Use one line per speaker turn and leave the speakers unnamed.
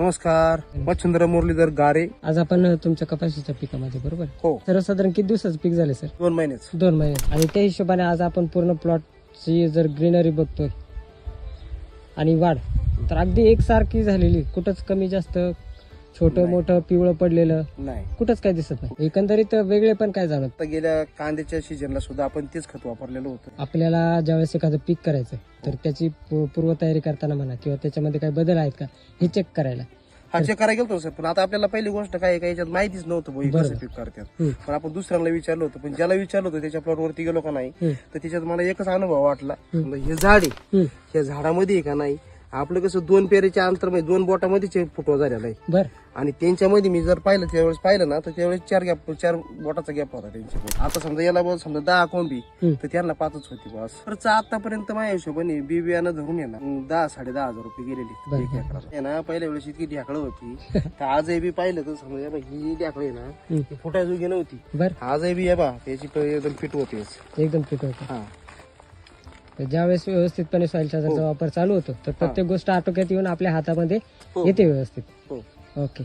नमस्कार, मच्छिंद्र मुरलीधर गारे.
आज आपण तुमच्या कपाशीच्या पिकामध्ये बरोबर
हो,
सर्वसाधारण किती दिवसाचं पीक झाले सर?
2 महिनेच.
2 महिने. आणि त्या हिशोबाने आज आपण पूर्ण प्लॉटची जर ग्रीनरी बघतोय आणि वाढ तर अगदी एकसारखी झालेली, कुठंच कमी जास्त छोटं
नाही.
मोठं पिवळं पडलेलं
नाही,
कुठंच काही दिसत नाही. एकंदरीत वेगळे पण काय जाणवत.
आता गेल्या कांद्याच्या सीजनला सुद्धा आपण तेच खत वापरलेलं होतं.
आपल्याला ज्यावेळेस एखादं पीक करायचं तर त्याची पूर्वतयारी करताना म्हणा किंवा त्याच्यामध्ये काही बदल आहेत का हे चेक करायला.
हा चेक करायला गेलो सर, पण आता आपल्याला पहिली गोष्ट काय आहे, याच्यात माहितीच नव्हतं भाई कसं पीक करतात. पण आपण दुसऱ्याला विचारलं होतं, पण ज्याला विचारलं होतं त्याच्या प्लॉटवरती गेलो का नाही तर त्याच्यात मला एकच अनुभव वाटला. म्हणलं, हे झाड आहे, या झाडामध्ये आहे का नाही आपलं कसं 2 पेरेच्या अंतर म्हणजे 2 बोटामध्ये फुटवा झालेला आहे.
बर.
आणि त्यांच्यामध्ये मी जर पाहिलं त्यावेळेस पाहिलं ना तर त्यावेळेस 4 बोटाचा गॅप होता त्यांच्यामध्ये. आता समजा याला बघ समजा 10 कोंबी तर त्यांना 5च होती बस. खर्च आतापर्यंत माझ्या हिशोबाने बी बियाणं धरून आहे ना 10-10.5 रुपये गेलेली एक एकराला. आहे ना पहिल्या वेळेस इतकी ढ्याकळं होती तर आजही बी पाहिलं तर समजा या बा ही ढ्याकळं आहे ना ही फुटायची नव्हती.
बर.
आजही बी या बा त्याची एकदम फिट होते.
एकदम फिट होतं.
हा,
ज्यावेळेस व्यवस्थितपणे सॉइल चार्जरचा वापर चालू होतो तर प्रत्येक गोष्ट आटोक्यात येऊन आपल्या हातामध्ये
हो.
येते व्यवस्थित.
हो.
ओके.